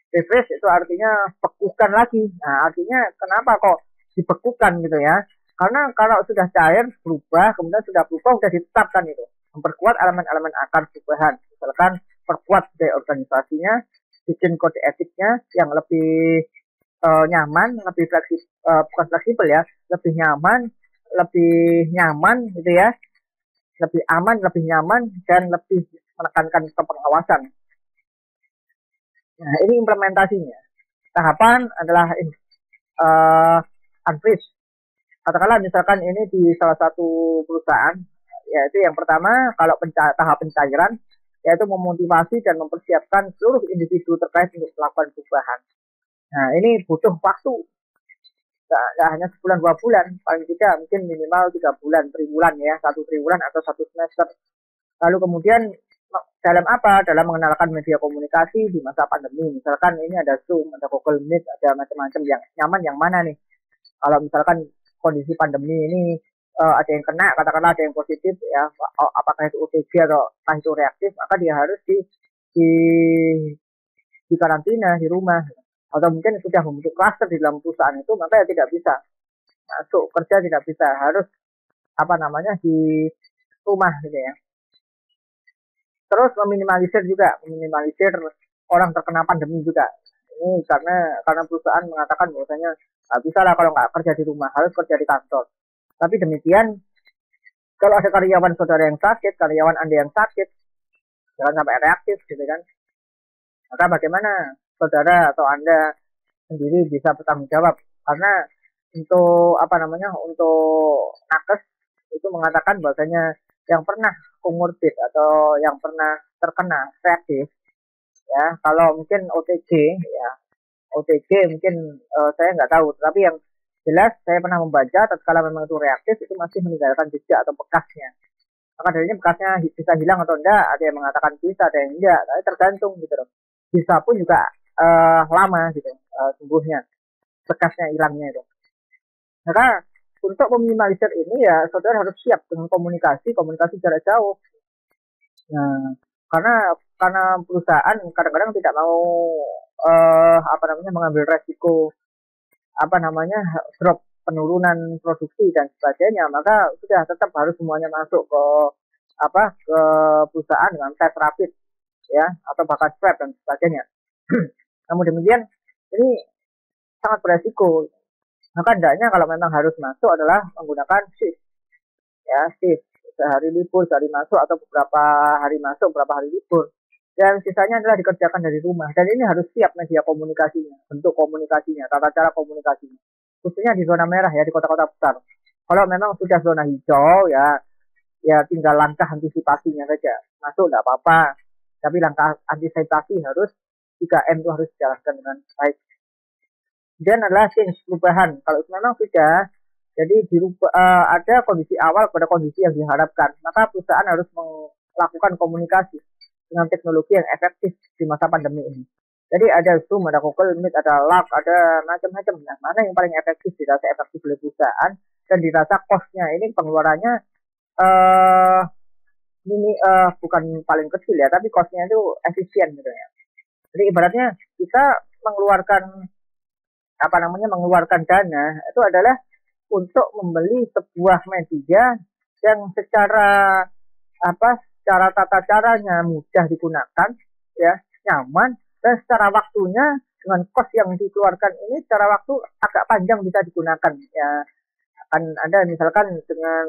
Refresh itu artinya bekukan lagi. Nah, artinya kenapa kok dibekukan gitu ya? Karena kalau sudah cair, berubah, kemudian sudah berubah, sudah ditetapkan itu. Memperkuat elemen-elemen akar perubahan. Misalkan perkuat budaya organisasinya, bikin kode etiknya yang lebih nyaman, lebih fleksibel, bukan fleksibel ya, lebih nyaman gitu ya, lebih aman, lebih nyaman, dan lebih menekankan ke pengawasan. Nah, ini implementasinya. Tahapan adalah unfreeze. Katakanlah misalkan ini di salah satu perusahaan, yaitu yang pertama kalau tahap pencairan, yaitu memotivasi dan mempersiapkan seluruh individu terkait untuk melakukan perubahan. Nah, ini butuh waktu. Nggak hanya sebulan 2 bulan, paling tidak mungkin minimal 3 bulan, triwulan ya, 1 triwulan atau 1 semester. Lalu kemudian dalam apa? Dalam mengenalkan media komunikasi di masa pandemi. Misalkan ini ada Zoom, ada Google Meet, ada macam-macam yang nyaman yang mana nih? Kalau misalkan kondisi pandemi ini ada yang kena, katakanlah ada yang positif ya, apakah itu OTG atau entah itu reaktif, maka dia harus di karantina di rumah. Atau mungkin sudah membentuk klaster di dalam perusahaan itu, maka ya tidak bisa masuk kerja, tidak bisa, harus di rumah gitu ya. Terus meminimalisir orang terkena pandemi juga. Ini karena perusahaan mengatakan bahwasanya bisa lah kalau nggak kerja di rumah, harus kerja di kantor. Tapi demikian, kalau ada karyawan saudara yang sakit, karyawan Anda yang sakit, jangan sampai reaktif gitu kan. Maka bagaimana saudara atau Anda sendiri bisa bertanggung jawab? Karena untuk untuk nakes itu mengatakan bahwasanya yang pernah komorbid atau yang pernah terkena reaktif ya, kalau mungkin OTG mungkin saya nggak tahu, tapi yang jelas saya pernah membaca tatkala memang itu reaktif itu masih meninggalkan jejak atau bekasnya. Maka dari ini bekasnya bisa hilang atau enggak, ada yang mengatakan bisa, ada yang enggak, tapi tergantung gitu loh. Bisa pun juga lama gitu sembuhnya, bekasnya hilangnya itu. Maka untuk meminimalisir ini ya saudara harus siap dengan komunikasi jarak jauh. Nah, karena perusahaan kadang-kadang tidak mau mengambil resiko drop penurunan produksi dan sebagainya, maka sudah tetap harus semuanya masuk ke perusahaan dengan tes rapid ya, atau bahkan swab dan sebagainya. Namun demikian ini sangat beresiko. Maka hendaknya kalau memang harus masuk adalah menggunakan shift ya, shift sehari libur, sehari masuk, atau beberapa hari masuk, beberapa hari libur, dan sisanya adalah dikerjakan dari rumah. Dan ini harus siap media komunikasinya, bentuk komunikasinya, tata cara komunikasinya, khususnya di zona merah ya, di kota-kota besar. Kalau memang sudah zona hijau ya tinggal langkah antisipasinya saja, masuk tidak apa-apa, tapi langkah antisipasi harus 3M itu harus dijalankan dengan baik. Dan adalah change, perubahan. Kalau memang sudah jadi ada kondisi awal pada kondisi yang diharapkan, maka perusahaan harus melakukan komunikasi dengan teknologi yang efektif di masa pandemi ini. Jadi ada Zoom, ada Google Meet, ada Slack, ada macam-macam. Nah, mana yang paling efektif, dirasa efektif oleh perusahaan dan dirasa cost-nya ini pengeluarannya bukan paling kecil ya, tapi cost-nya itu efisien gitu ya. Jadi ibaratnya kita mengeluarkan dana itu adalah untuk membeli sebuah media yang secara tata caranya mudah digunakan ya, nyaman, dan secara waktunya dengan kos yang dikeluarkan ini secara waktu agak panjang bisa digunakan ya. Akan ada misalkan dengan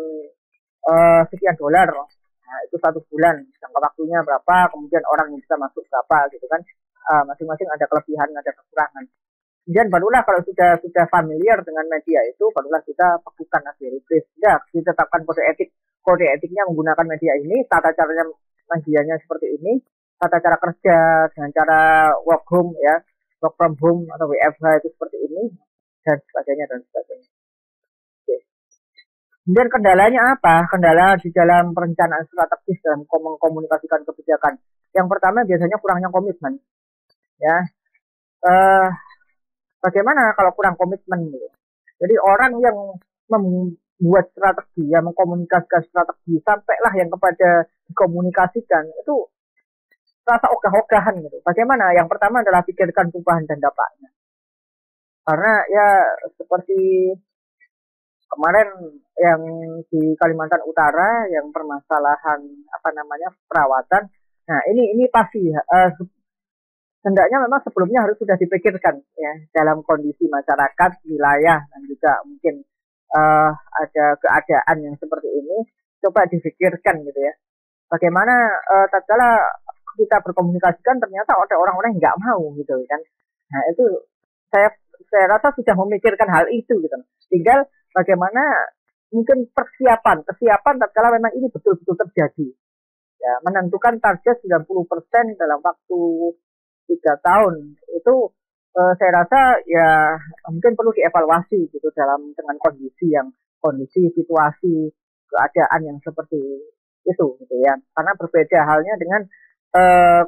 sekian $, nah, itu 1 bulan, jangka waktunya berapa, kemudian orang yang bisa masuk berapa gitu kan, masing-masing ada kelebihan, ada kekurangan. Kemudian barulah kalau sudah familiar dengan media itu, barulah kita lakukan refresh. Ya, ditetapkan kode etiknya menggunakan media ini, tata caranya bagiannya seperti ini, tata cara kerja dengan cara work home ya, work from home atau WFH itu seperti ini dan sebagainya dan sebagainya. Oke. Kemudian kendalanya apa? Kendala di dalam perencanaan strategis dalam mengkomunikasikan kebijakan. Yang pertama biasanya kurangnya komitmen. Ya, bagaimana kalau kurang komitmen gitu? Jadi orang yang membuat strategi, yang mengkomunikasikan strategi, sampailah yang kepada dikomunikasikan itu rasa ogah-ogahan gitu. Bagaimana? Yang pertama adalah pikirkan perubahan dan dampaknya. Karena ya seperti kemarin yang di Kalimantan Utara yang permasalahan perawatan. Nah ini pasti hendaknya memang sebelumnya harus sudah dipikirkan ya dalam kondisi masyarakat, wilayah dan juga mungkin ada keadaan yang seperti ini, coba dipikirkan gitu ya. Bagaimana tatkala kita berkomunikasikan ternyata ada orang-orang yang nggak mau gitu kan. Nah itu saya rasa sudah memikirkan hal itu gitu. Tinggal bagaimana mungkin kesiapan tatkala memang ini betul-betul terjadi. Ya, menentukan target 90% dalam waktu 3 tahun itu saya rasa ya mungkin perlu dievaluasi gitu dengan kondisi situasi keadaan yang seperti itu gitu ya. Karena berbeda halnya dengan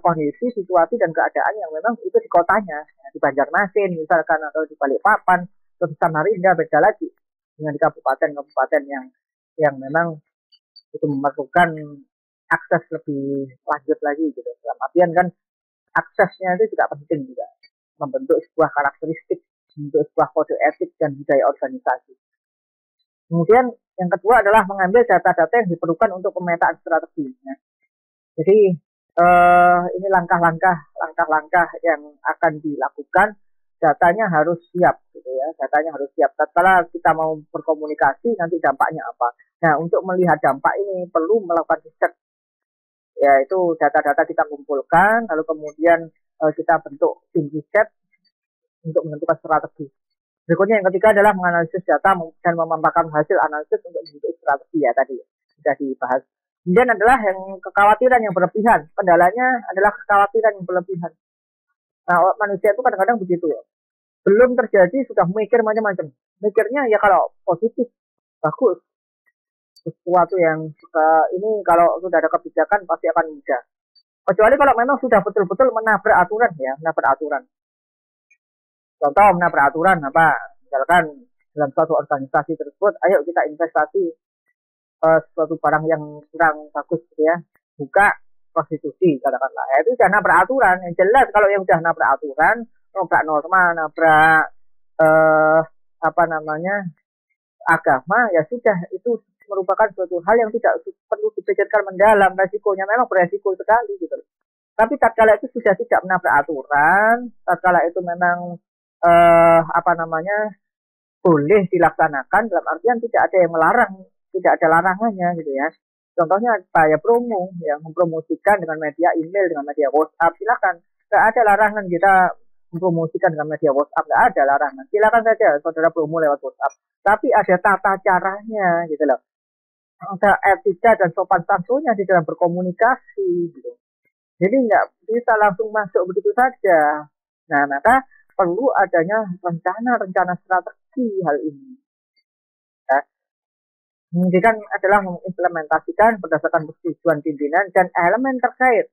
kondisi situasi dan keadaan yang memang itu di kotanya, di Banjarmasin misalkan atau di Balikpapan atau di Samarinda, beda lagi dengan di kabupaten-kabupaten yang memang itu memerlukan akses lebih lanjut lagi gitu. Dalam artian kan aksesnya itu juga penting juga, membentuk sebuah karakteristik, membentuk sebuah kode etik dan budaya organisasi. Kemudian yang kedua adalah mengambil data-data yang diperlukan untuk pemetaan strategi. Nah, jadi ini langkah-langkah yang akan dilakukan, datanya harus siap gitu ya, datanya harus siap. Tatkala kita mau berkomunikasi nanti dampaknya apa. Nah, untuk melihat dampak ini perlu melakukan riset. Ya, itu data-data kita kumpulkan, lalu kemudian kita bentuk tim riset untuk menentukan strategi. Berikutnya yang ketiga adalah menganalisis data dan memaparkan hasil analisis untuk membentuk strategi ya tadi sudah dibahas. Kemudian adalah yang kekhawatiran yang berlebihan. Kendalanya adalah kekhawatiran yang berlebihan. Nah, manusia itu kadang-kadang begitu ya. Belum terjadi sudah mikir macam-macam. Mikirnya ya kalau positif, bagus. Sesuatu yang ini kalau sudah ada kebijakan pasti akan mudah. Kecuali kalau memang sudah betul-betul menabrak aturan ya, menabrak aturan. Contoh menabrak aturan apa? Misalkan dalam suatu organisasi tersebut, ayo kita investasi suatu barang yang kurang bagus gitu ya, buka prostitusi katakanlah. Ya, itu sudah nabrak aturan. Yang jelas kalau yang sudah nabrak aturan, nabrak norma, nabrak agama, ya sudah itu merupakan suatu hal yang tidak perlu dipikirkan mendalam, resikonya memang beresiko sekali gitu. Tapi tatkala itu sudah tidak menabrak aturan, tatkala itu memang boleh dilaksanakan, dalam artian tidak ada yang melarang, tidak ada larangannya gitu ya. Contohnya saya promo, yang mempromosikan dengan media email, dengan media WhatsApp, silakan. Tidak ada larangan kita mempromosikan dengan media WhatsApp, tidak ada larangan. Silakan saja saudara promo lewat WhatsApp. Tapi ada tata caranya gitu loh. Ada etika dan sopan santunnya di dalam berkomunikasi gitu. Jadi nggak bisa langsung masuk begitu saja. Nah, maka perlu adanya rencana strategi hal ini. Ya. Ini kan adalah mengimplementasikan berdasarkan persetujuan pimpinan dan elemen terkait.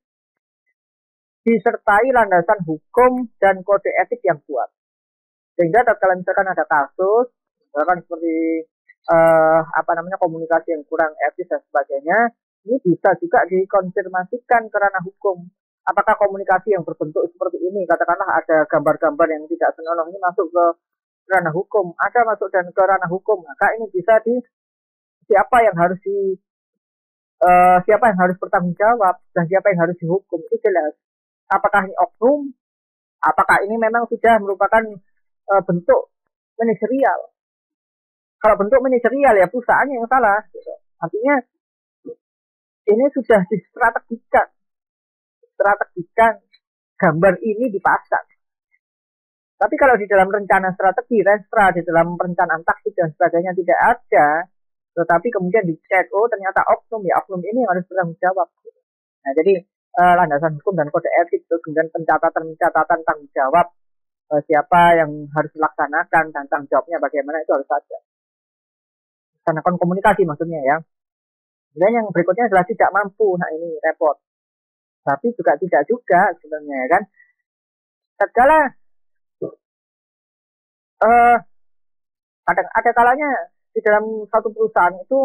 Disertai landasan hukum dan kode etik yang kuat. Sehingga tatkala misalkan ada kasus, misalkan seperti komunikasi yang kurang etis dan sebagainya, ini bisa juga dikonfirmasikan ke ranah hukum. Apakah komunikasi yang berbentuk seperti ini, katakanlah ada gambar-gambar yang tidak senonoh, ini masuk ke ranah hukum, ada masuk dan ke ranah hukum, maka ini bisa siapa yang harus bertanggung jawab dan siapa yang harus dihukum, itu jelas. Apakah ini oknum, apakah ini memang sudah merupakan bentuk manajerial. Kalau bentuk manajerial ya perusahaannya yang salah. Gitu. Artinya ini sudah distrategikan gambar ini dipasang. Tapi kalau di dalam rencana strategi, di dalam perencanaan taktik dan sebagainya tidak ada, tetapi kemudian dicek, oh ternyata oknum ini yang harus bertanggung jawab. Nah, jadi landasan hukum dan kode etik, terus kemudian pencatatan tanggung jawab siapa yang harus dilaksanakan dan tanggung jawabnya bagaimana itu harus ada. Laksanakan komunikasi maksudnya ya. Kemudian yang berikutnya adalah tidak mampu. Nah ini repot. Tapi juga tidak juga sebenarnya kan. Segala ada kalanya di dalam satu perusahaan itu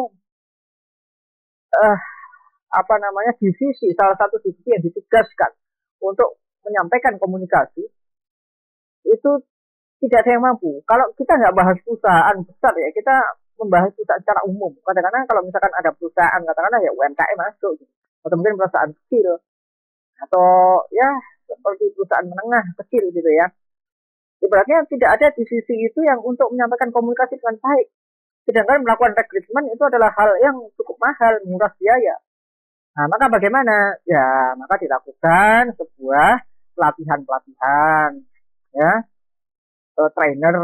divisi, salah satu divisi yang ditugaskan untuk menyampaikan komunikasi itu tidak ada yang mampu. Kalau kita nggak bahas perusahaan besar ya, kita membahas perusahaan secara umum. Kadang-kadang kalau misalkan ada perusahaan, katakanlah ya UMKM masuk, gitu. Atau mungkin perusahaan kecil, atau ya seperti perusahaan menengah kecil gitu ya. Ibaratnya tidak ada divisi itu yang untuk menyampaikan komunikasi dengan baik. Sedangkan melakukan rekrutmen itu adalah hal yang cukup mahal, murah biaya. Nah, maka bagaimana? Ya, maka dilakukan sebuah pelatihan-pelatihan, ya, trainer.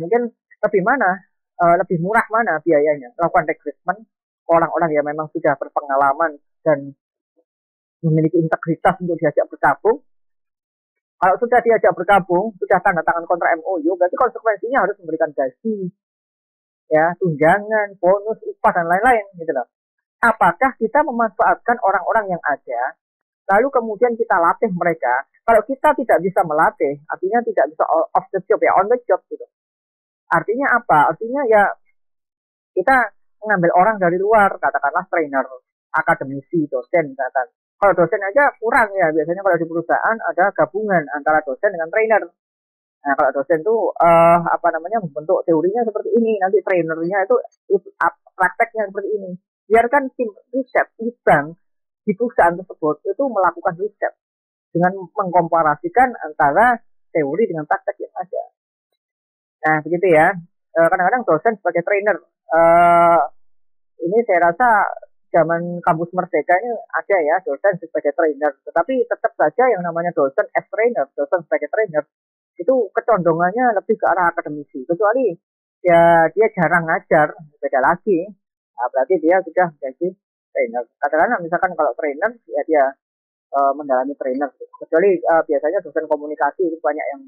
Mungkin lebih murah mana biayanya? Melakukan rekrutmen orang-orang yang memang sudah berpengalaman dan memiliki integritas untuk diajak bergabung. Kalau sudah diajak bergabung, sudah tanda tangan kontrak MOU, berarti konsekuensinya harus memberikan gaji, ya, tunjangan, bonus, upah dan lain-lain, gitu loh. Apakah kita memanfaatkan orang-orang yang ada, lalu kemudian kita latih mereka? Kalau kita tidak bisa melatih, artinya tidak bisa off the job ya, on the job gitu. Artinya apa? Artinya ya kita mengambil orang dari luar, katakanlah trainer, akademisi, dosen, misalkan. Kalau dosen aja kurang ya, biasanya kalau di perusahaan ada gabungan antara dosen dengan trainer. Nah, kalau dosen tuh membentuk teorinya seperti ini, nanti trainernya itu prakteknya seperti ini. Biarkan tim riset di bank di perusahaan tersebut itu melakukan riset dengan mengkomparasikan antara teori dengan praktek yang ada. Nah, begitu ya. Kadang-kadang dosen sebagai trainer. Ini saya rasa zaman kampus Merdeka ini ada ya dosen sebagai trainer. Tetapi tetap saja yang namanya dosen as trainer, dosen sebagai trainer, itu kecondongannya lebih ke arah akademisi. Kecuali ya dia jarang ngajar, beda lagi. Nah, berarti dia sudah menjadi trainer. Katakanlah misalkan kalau trainer ya dia mendalami trainer. Kecuali biasanya dosen komunikasi itu banyak yang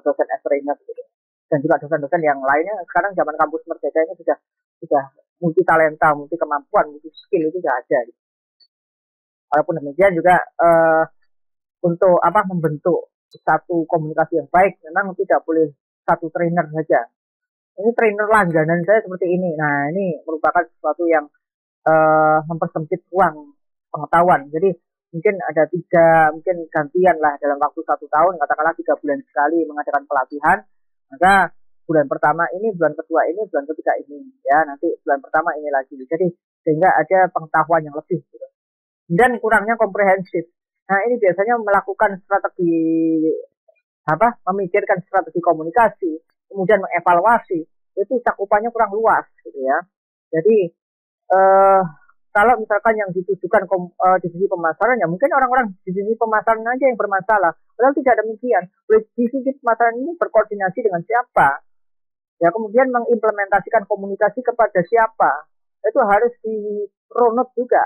dosen as trainer gitu. Dan juga dosen-dosen yang lainnya sekarang zaman kampus Merdeka ini sudah multi talenta, multi kemampuan, multi skill itu sudah ada. Gitu. Walaupun demikian juga untuk membentuk satu komunikasi yang baik memang tidak boleh satu trainer saja. Ini trainer langganan saya seperti ini. Nah, ini merupakan sesuatu yang mempersempit ruang pengetahuan. Jadi mungkin ada mungkin gantian lah dalam waktu 1 tahun, katakanlah 3 bulan sekali mengadakan pelatihan. Maka bulan pertama ini, bulan kedua ini, bulan ketiga ini, ya nanti bulan pertama ini lagi. Jadi sehingga ada pengetahuan yang lebih. Gitu. Dan kurangnya komprehensif. Nah, ini biasanya melakukan strategi memikirkan strategi komunikasi, kemudian mengevaluasi, itu cakupannya kurang luas gitu ya. Jadi kalau misalkan yang ditujukan di sisi pemasaran, ya mungkin orang-orang di sisi pemasaran aja yang bermasalah. Padahal tidak demikian. Di sisi pemasaran ini berkoordinasi dengan siapa? Ya kemudian mengimplementasikan komunikasi kepada siapa? Itu harus dirunut juga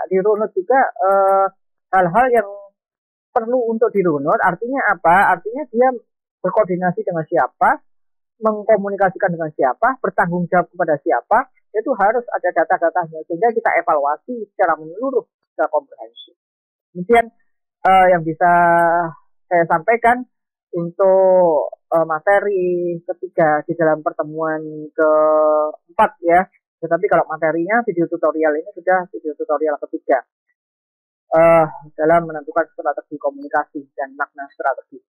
hal-hal yang perlu untuk dirunut. Artinya apa? Artinya dia berkoordinasi dengan siapa, mengkomunikasikan dengan siapa, bertanggung jawab kepada siapa. Itu harus ada data-datanya sehingga kita evaluasi secara menyeluruh, secara komprehensif. Kemudian yang bisa saya sampaikan untuk materi ketiga di dalam pertemuan keempat ya. Tetapi kalau materinya video tutorial ini sudah video tutorial ketiga dalam menentukan strategi komunikasi dan makna strategi.